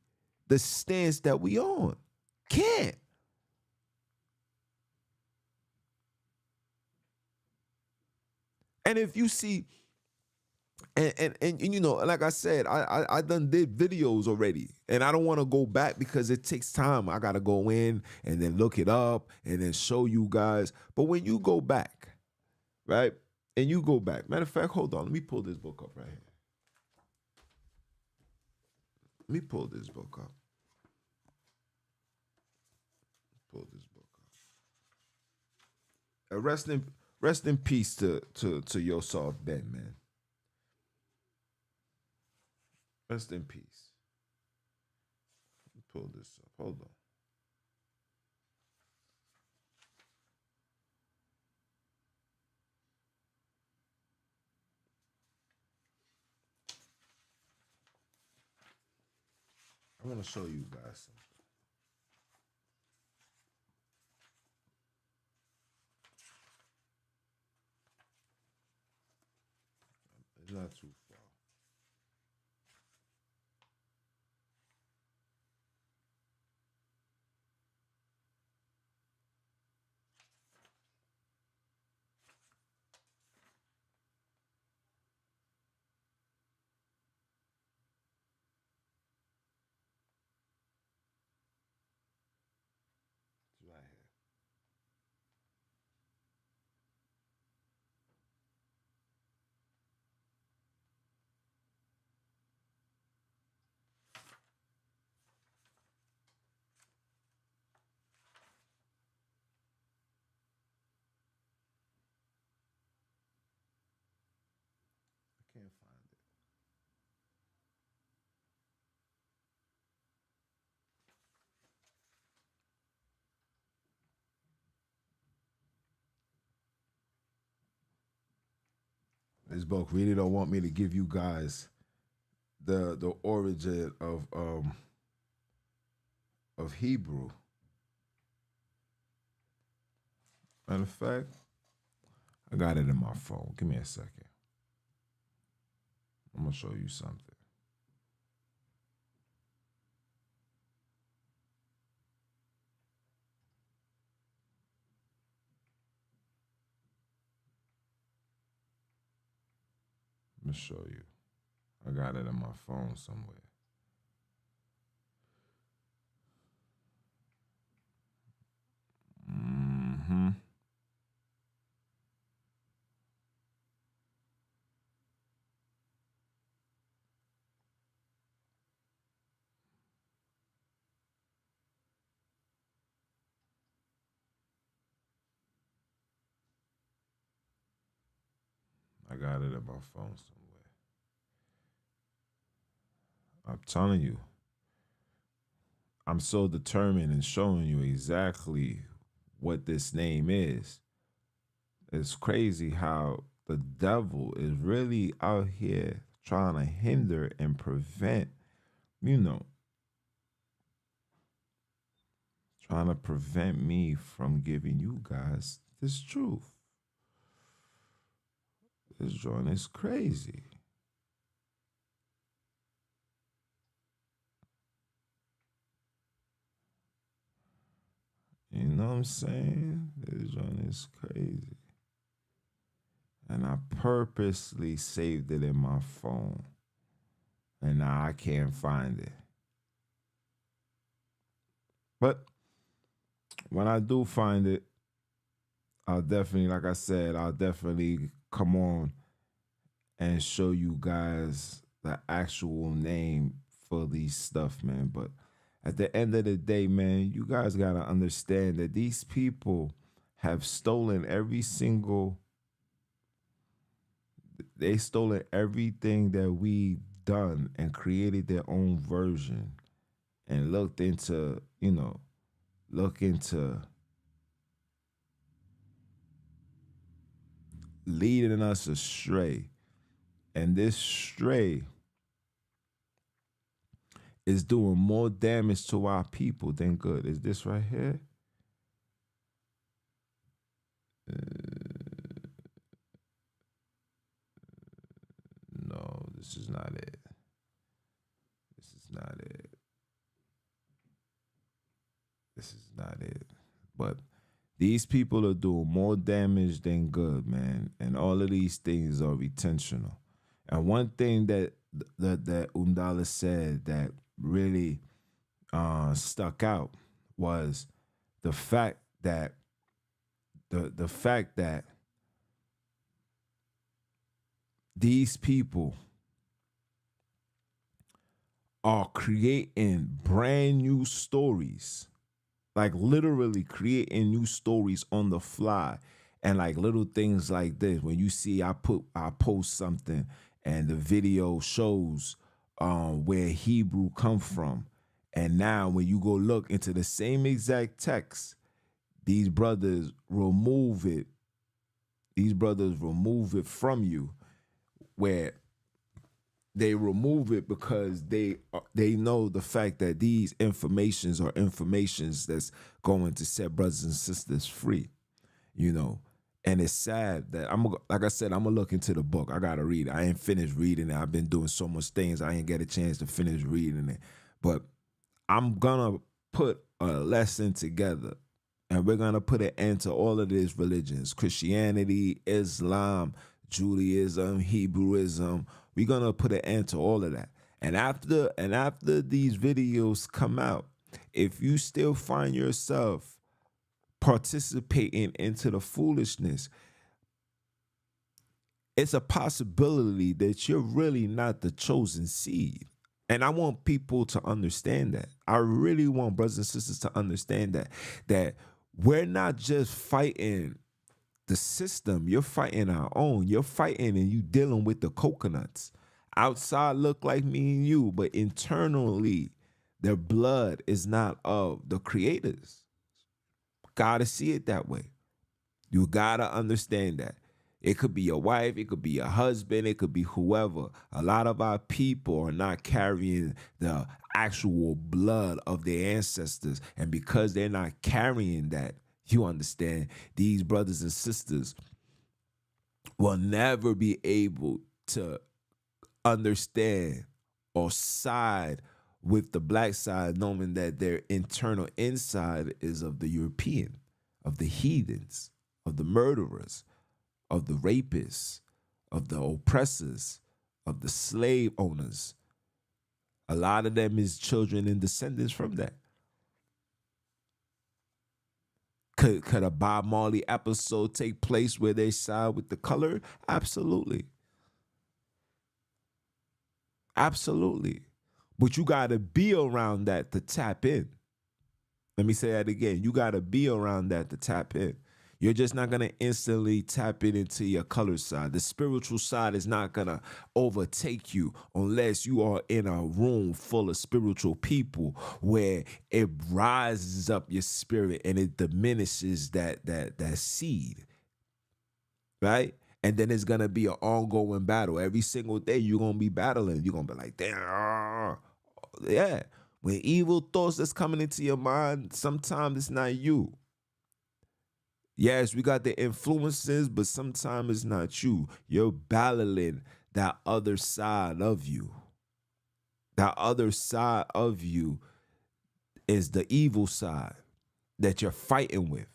the stance that we on. Can't. And if you see, and you know, like I said, I done did videos already, and I don't want to go back because it takes time. I gotta go in and then look it up and then show you guys. But when you go back, right, and you go back, matter of fact, hold on, let me pull this book up right here. Let me pull this book up. Pull this book up. Rest in peace to Yosef Ben, man. Rest in peace. Let me pull this up. Hold on. I want to show you guys something. It's not too far. It's right here. I can't find it. This book really don't want me to give you guys the origin of Hebrew. Matter of fact, I got it in my phone. Give me a second. I'm gonna show you something. Let me show you. I got it in my phone somewhere. Mm-hmm. I got it in my phone somewhere. I'm telling you, I'm so determined in showing you exactly what this name is. It's crazy how the devil is really out here trying to hinder and prevent, you know, trying to prevent me from giving you guys this truth. This joint is crazy. You know what I'm saying? This joint is crazy. And I purposely saved it in my phone. And now I can't find it. But when I do find it, I'll definitely, like I said, I'll definitely come on and show you guys the actual name for these stuff, man. But at the end of the day, man, you guys got to understand that these people have stolen they stolen everything that we done and created their own version and look into leading us astray. And this stray is doing more damage to our people than good. Is this right here? No, this is not it. This is not it. This is not it. But these people are doing more damage than good, man. And all of these things are intentional. And one thing that Umdala said that really stuck out was the fact that the fact that these people are creating brand new stories, like literally creating new stories on the fly. And like little things like this, when you see I post something and the video shows where Hebrew come from, and now when you go look into the same exact text, these brothers remove it. These brothers remove it from you, where they remove it because they know the fact that these informations are informations that's going to set brothers and sisters free, you know. And it's sad that like I said, I'm gonna look into the book. I gotta read it. I ain't finished reading it. I've been doing so much things. I ain't get a chance to finish reading it. But I'm gonna put a lesson together, and we're gonna put an end to all of these religions: Christianity, Islam, Judaism, Hebrewism. We're gonna put an end to all of that. And after these videos come out, if you still find yourself participating into the foolishness, it's a possibility that you're really not the chosen seed. And I want people to understand that. I really want brothers and sisters to understand that we're not just fighting the system, you're fighting our own. You're fighting and you dealing with the coconuts. Outside look like me and you, but internally, their blood is not of the creators. Gotta see it that way. You gotta understand that. It could be your wife, it could be your husband, it could be whoever. A lot of our people are not carrying the actual blood of their ancestors. And because they're not carrying that, you understand, these brothers and sisters will never be able to understand or side with the black side, knowing that their internal inside is of the European, of the heathens, of the murderers, of the rapists, of the oppressors, of the slave owners. A lot of them is children and descendants from that. Could a Bob Marley episode take place where they side with the color? Absolutely. Absolutely. But you got to be around that to tap in. Let me say that again. You got to be around that to tap in. You're just not going to instantly tap it into your color side. The spiritual side is not going to overtake you unless you are in a room full of spiritual people where it rises up your spirit and it diminishes that seed, right? And then it's going to be an ongoing battle. Every single day you're going to be battling. You're going to be like, damn, yeah. When evil thoughts that's coming into your mind, sometimes it's not you. Yes, we got the influences, but sometimes it's not you. You're battling that other side of you. That other side of you is the evil side that you're fighting with.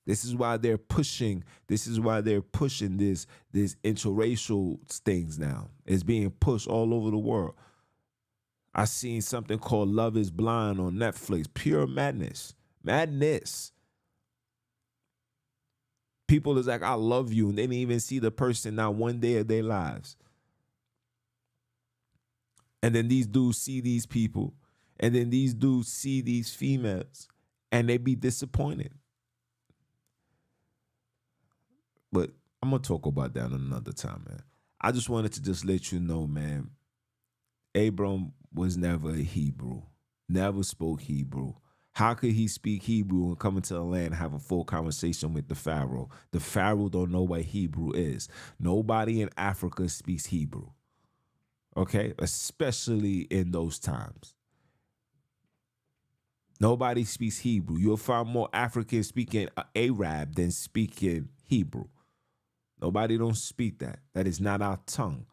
This is why they're pushing. This is why they're pushing this interracial things now. It's being pushed all over the world. I seen something called Love is Blind on Netflix. Pure madness. Madness. People is like, I love you, and they didn't even see the person not one day of their lives. And then these dudes see these people, and then these dudes see these females, and they be disappointed. But I'm going to talk about that another time, man. I just wanted to just let you know, man, Abram was never a Hebrew, never spoke Hebrew. How could he speak Hebrew and come into the land and have a full conversation with the Pharaoh? The Pharaoh don't know what Hebrew is. Nobody in Africa speaks Hebrew, okay? Especially in those times. Nobody speaks Hebrew. You'll find more Africans speaking Arab than speaking Hebrew. Nobody don't speak that. That is not our tongue.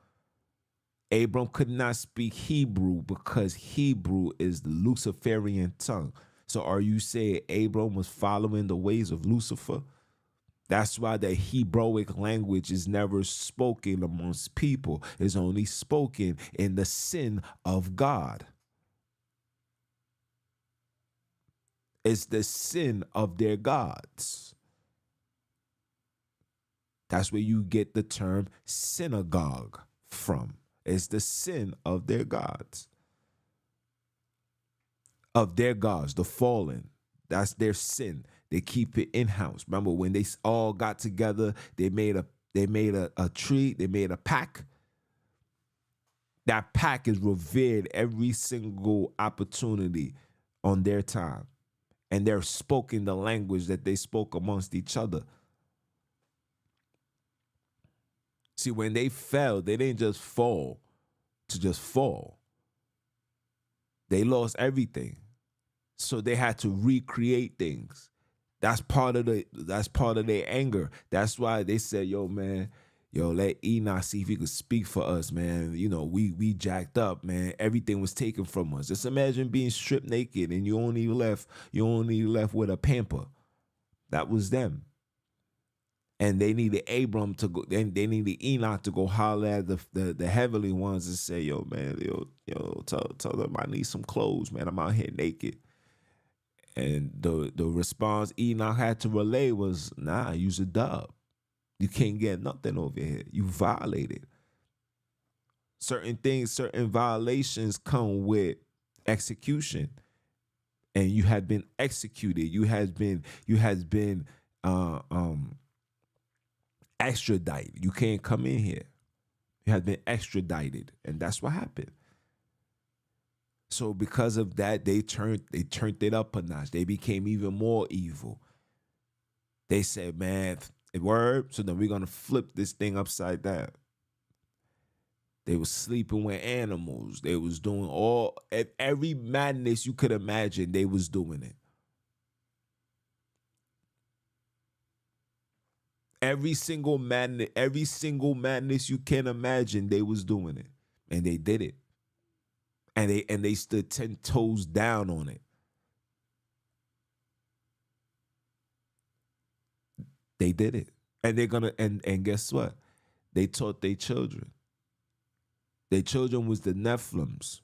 Abram could not speak Hebrew because Hebrew is the Luciferian tongue. So are you saying Abram was following the ways of Lucifer? That's why the Hebrewic language is never spoken amongst people. It's only spoken in the sin of God. It's the sin of their gods. That's where you get the term synagogue from. It's the sin of their gods. Of their gods, the fallen. That's their sin. They keep it in-house. Remember when they all got together, they made a tree, they made a pact. That pact is revered every single opportunity on their time. And they're spoken the language that they spoke amongst each other. See, when they fell, they didn't just fall to just fall. They lost everything. So they had to recreate things. That's part of their anger. That's why they said, yo, man, let Enoch see if he could speak for us, man. You know, we jacked up, man. Everything was taken from us. Just imagine being stripped naked and you only left with a pamper. That was them. And they needed Abram to go, they needed Enoch to go holler at the heavenly ones and say, yo, man, tell them I need some clothes, man. I'm out here naked. And the response Enoch had to relay was, nah, use a dub. You can't get nothing over here. You violated. Certain violations come with execution. And you had been executed. You had been extradited. You can't come in here. You had been extradited. And that's what happened. So because of that, they turned it up a notch. They became even more evil. They said, man, word, so then we're going to flip this thing upside down. They was sleeping with animals. They was doing every madness you could imagine, they was doing it. Every single madness you can imagine, they was doing it. And they did it. And they stood 10 toes down on it. They did it. And they're gonna and guess what? They taught their children. Their children was the Nephilims.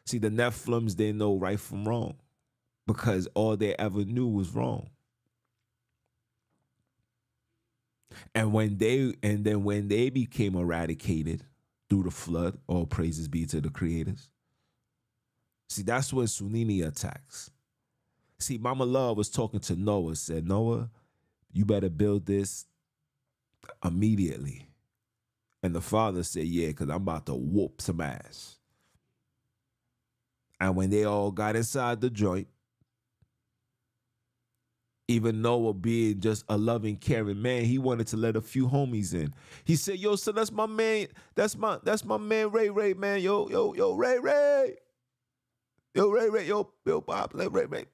See, the Nephilims didn't know right from wrong because all they ever knew was wrong. And when they became eradicated through the flood, all praises be to the creators. See, that's when Sunini attacks. See, Mama Love was talking to Noah, said, Noah, you better build this immediately. And the father said, yeah, because I'm about to whoop some ass. And when they all got inside the joint, even Noah being just a loving, caring man, he wanted to let a few homies in. He said, yo, son, that's my man. That's my man, Ray, man. Yo, Ray. Yo, Ray, yo, Bob, Ray.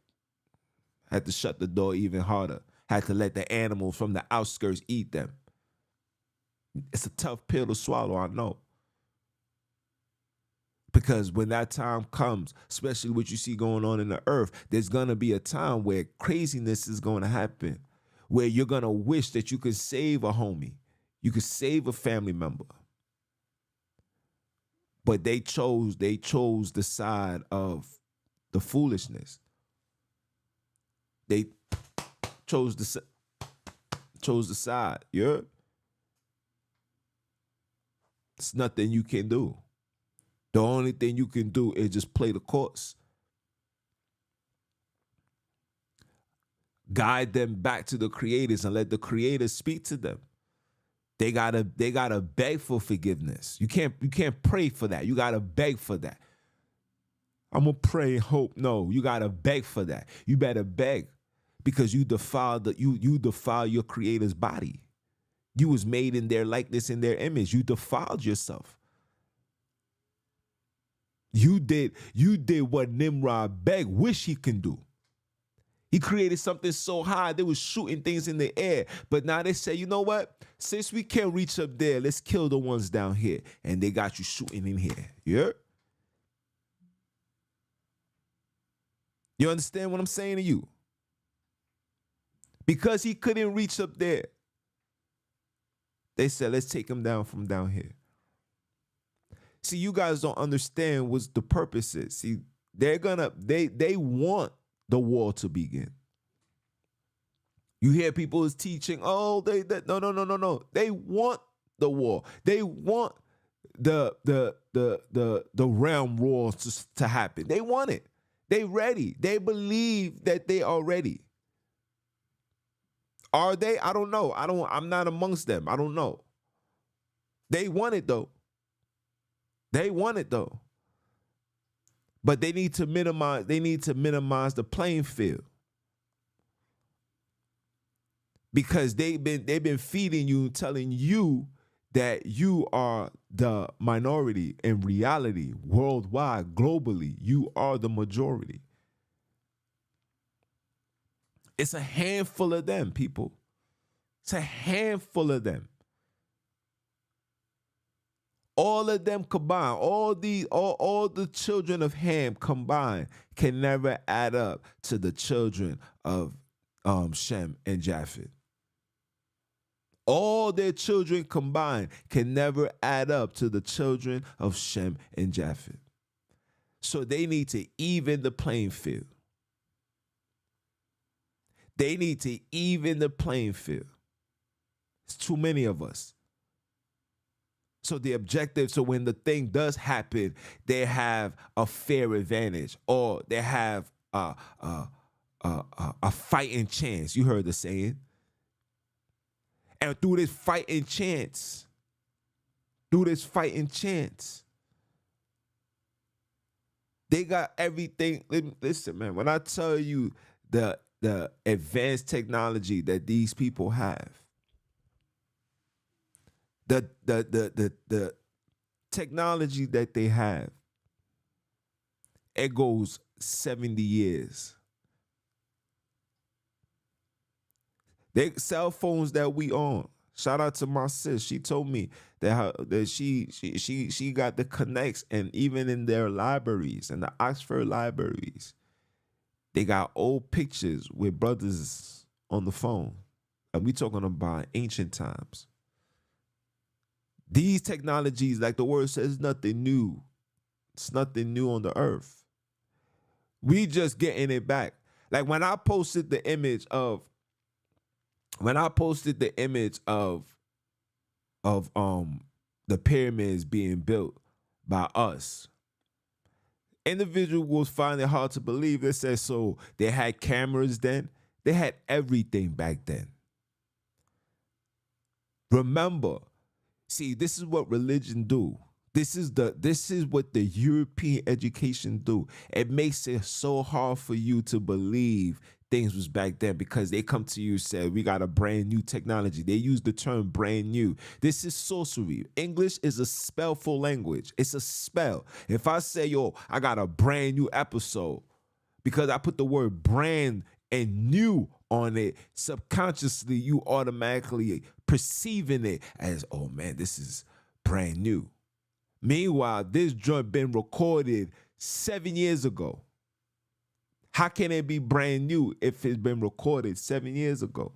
Had to shut the door even harder. Had to let the animals from the outskirts eat them. It's a tough pill to swallow, I know. Because when that time comes, especially what you see going on in the earth, there's going to be a time where craziness is going to happen, where you're going to wish that you could save a homie, you could save a family member. But they chose the side of the foolishness. They chose the side. Yeah. It's nothing you can do. The only thing you can do is just play the course. Guide them back to the creators and let the creators speak to them. They gotta beg for forgiveness. You can't pray for that. You gotta beg for that. I'm gonna pray and hope. No, you gotta beg for that. You better beg, because you defile your creator's body. You was made in their likeness, in their image. You defiled yourself. You did what Nimrod begged, wish he can do. He created something so high, they was shooting things in the air. But now they say, you know what? Since we can't reach up there, let's kill the ones down here. And they got you shooting in here. Yeah? You understand what I'm saying to you? Because he couldn't reach up there, they said, let's take him down from down here. See, you guys don't understand what the purpose is. See, they want the war to begin. You hear people is teaching, no. They want the war. They want the realm wars to happen. They want it. They ready. They believe that they are ready. Are they? I don't know. I'm not amongst them. I don't know. They want it though. But they need to minimize the playing field. Because they've been feeding you, telling you that you are the minority. In reality, worldwide, globally, you are the majority. It's a handful of them, people. It's a handful of them. All of them combined, all the children of Ham combined can never add up to the children of Shem and Japheth. All their children combined can never add up to the children of Shem and Japheth. So they need to even the playing field. They need to even the playing field. It's too many of us. So the objective, so when the thing does happen, they have a fair advantage, or they have a fighting chance. You heard the saying. And through this fighting chance, they got everything. Listen, man, when I tell you the advanced technology that these people have, the technology that they have, it goes 70 years. They cell phones that we own. Shout out to my sis. She told me that she got the connects, and even in their libraries, in the Oxford libraries, they got old pictures with brothers on the phone. And we talking about ancient times. These technologies, like the word says, nothing new. It's nothing new on the earth. We just getting it back. Like when I posted the image of the pyramids being built by us, individuals find it hard to believe. They said, so they had cameras then. They had everything back then. Remember, see, this is what religion do. This is what the European education do. It makes it so hard for you to believe things was back then because they come to you and say, we got a brand new technology. They use the term brand new. This is sorcery. English is a spellful language. It's a spell. If I say, yo, I got a brand new episode, because I put the word brand and new on it, subconsciously you automatically perceiving it as, oh man, this is brand new. Meanwhile, this joint been recorded 7 years ago. How can it be brand new if it's been recorded 7 years ago?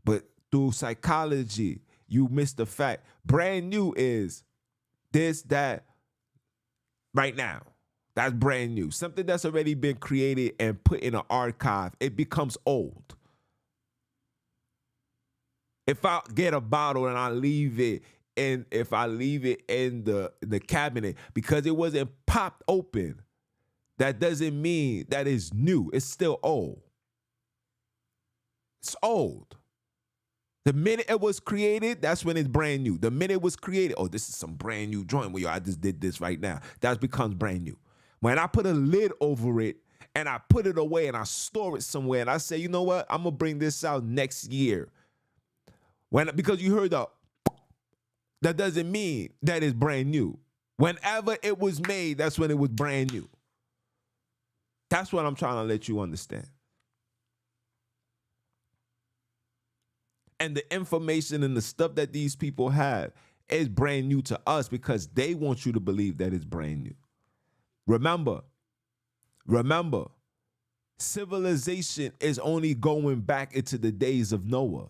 But through psychology, you miss the fact brand new is this, that, right now. That's brand new. Something that's already been created and put in an archive, it becomes old. If I get a bottle and I leave it, and if I leave it in the cabinet because it wasn't popped open, that doesn't mean that it's new. It's still old. It's old. The minute it was created, that's when it's brand new. The minute it was created, oh, this is some brand new joint. Well, yo, I just did this right now. That becomes brand new. When I put a lid over it and I put it away and I store it somewhere and I say, you know what? I'm going to bring this out next year. Because you heard that doesn't mean that it's brand new. Whenever it was made, that's when it was brand new. That's what I'm trying to let you understand. And the information and the stuff that these people have is brand new to us because they want you to believe that it's brand new. Remember, civilization is only going back into the days of Noah.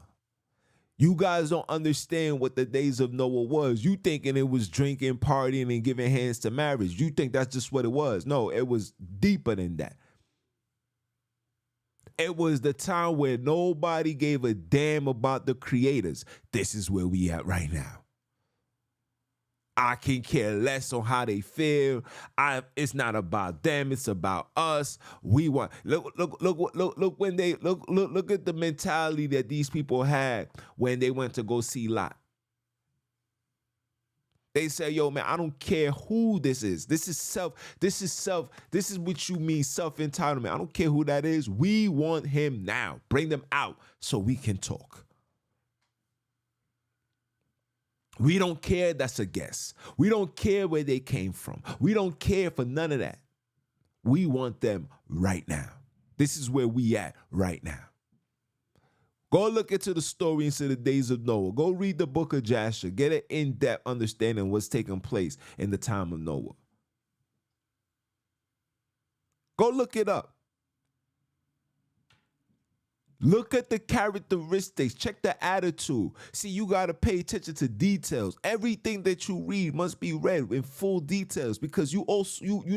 You guys don't understand what the days of Noah was. You thinking it was drinking, partying, and giving hands to marriage. You think that's just what it was. No, it was deeper than that. It was the time where nobody gave a damn about the creators. This is where we at right now. I can care less on how they feel. It's not about them. It's about us. We want look when they look at the mentality that these people had when they went to go see Lot. They say, yo, man, I don't care who this is. This is what you mean, self-entitlement. I don't care who that is. We want him now. Bring them out so we can talk. We don't care that's a guess. We don't care where they came from. We don't care for none of that. We want them right now. This is where we at right now. Go look into the story into the days of Noah. Go read the book of Jasher. Get an in-depth understanding of what's taking place in the time of Noah. Go look it up. Look at the characteristics. Check the attitude. See, you got to pay attention to details. Everything that you read must be read in full details because you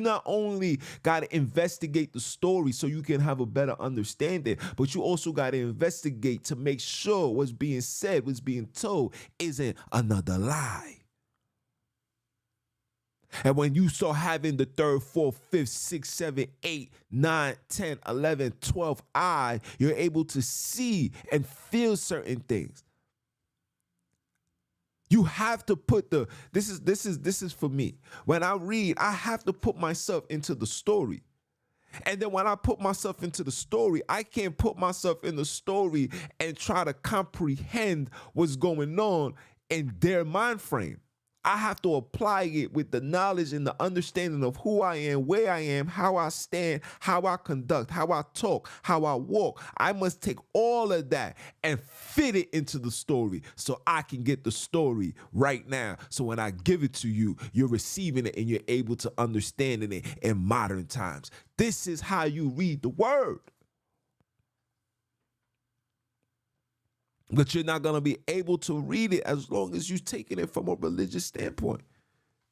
not only got to investigate the story so you can have a better understanding, but you also got to investigate to make sure what's being said, what's being told isn't another lie. And when you start having the 3rd, 4th, 5th, 6th, 7th, 8th, 9th, 10th, 11th, 12th eye, you're able to see and feel certain things. You have to put this is for me. When I read, I have to put myself into the story. And then when I put myself into the story, I can't put myself in the story and try to comprehend what's going on in their mind frame. I have to apply it with the knowledge and the understanding of who I am, where I am, how I stand, how I conduct, how I talk, how I walk. I must take all of that and fit it into the story so I can get the story right now. So when I give it to you, you're receiving it and you're able to understand it in modern times. This is how you read the word. But you're not going to be able to read it as long as you're taking it from a religious standpoint.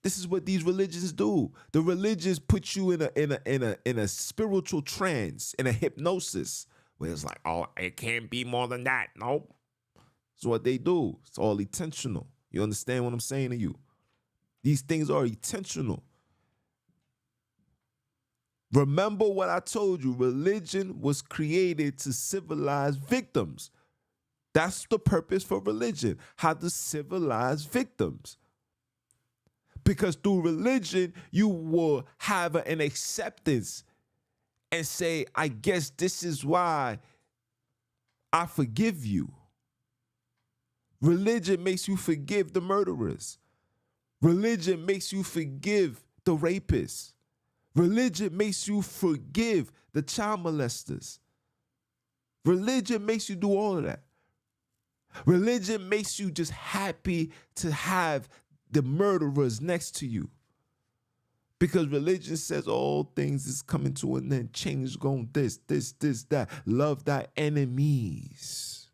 This is what these religions do. The religions put you in a spiritual trance, in a hypnosis, where it's like, oh, it can't be more than that. No. It's what they do. It's all intentional. You understand what I'm saying to you? These things are intentional. Remember what I told you. Religion was created to civilize victims. That's the purpose for religion, how to civilize victims. Because through religion, you will have an acceptance and say, I guess this is why I forgive you. Religion makes you forgive the murderers. Religion makes you forgive the rapists. Religion makes you forgive the child molesters. Religion makes you do all of that. Religion makes you just happy to have the murderers next to you. Because religion says all things is coming to an end. Change is going this, that. Love thy enemies.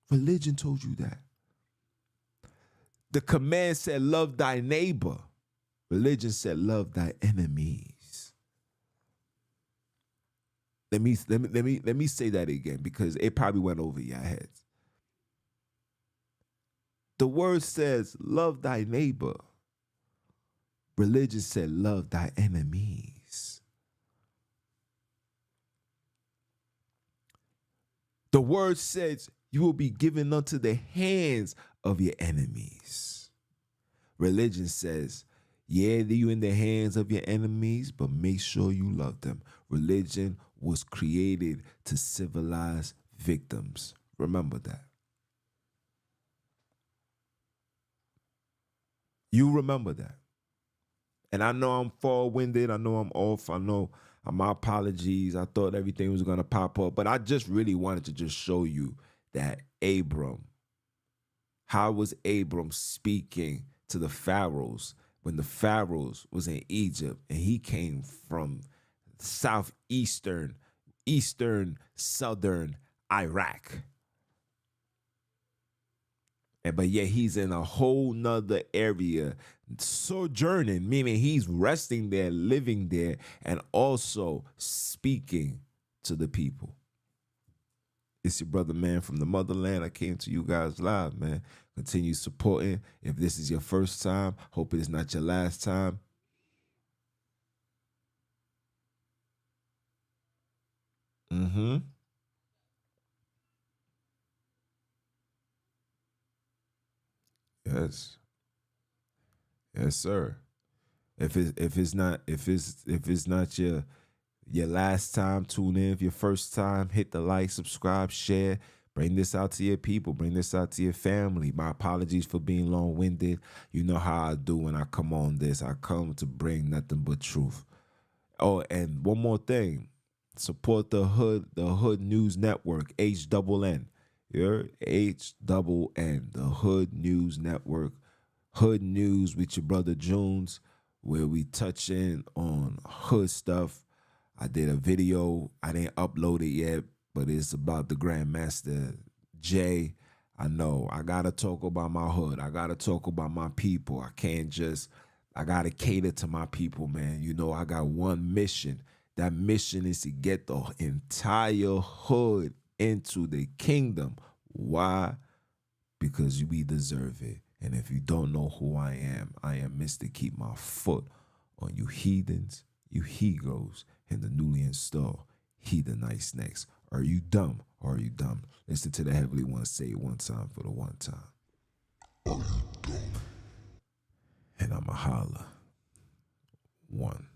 Religion told you that. The command said, love thy neighbor. Religion said, love thy enemies. Let me say that again because it probably went over your heads. The word says, love thy neighbor. Religion said, love thy enemies. The word says, you will be given unto the hands of your enemies. Religion says, yeah, you in the hands of your enemies, but make sure you love them. Religion was created to civilize victims. Remember that. You remember that. And I know I'm far-winded. I know I'm off. I know my apologies. I thought everything was going to pop up. But I just really wanted to just show you that Abram, how was Abram speaking to the pharaohs when the pharaohs was in Egypt and he came from southeastern, southern Iraq. But yet he's in a whole nother area, sojourning, meaning he's resting there, living there, and also speaking to the people. It's your brother, man, from the motherland. I came to you guys live, man. Continue supporting. If this is your first time, hope it is not your last time. Yes. Yes, sir. If it's not your last time, tune in. If your first time, hit the like, subscribe, share. Bring this out to your people. Bring this out to your family. My apologies for being long-winded. You know how I do when I come on this. I come to bring nothing but truth. Oh, and one more thing. Support the Hood News Network, HNN. Your HNN, the Hood News Network. Hood News with your brother Jones, where we touch in on hood stuff. I did a video. I didn't upload it yet, but it's about the Grandmaster Jay. I know I gotta talk about my hood. I gotta talk about my people. I gotta cater to my people, man. You know, I got one mission. That mission is to get the entire hood into the kingdom. Why? Because we deserve it. And if you don't know who I am Mr. Keep My Foot on you heathens, you he-goes, and the newly installed heathenites next. Are you dumb or are you dumb? Listen to the Heavenly One say it one time for the one time. Are you dumb? And I'ma holla. One.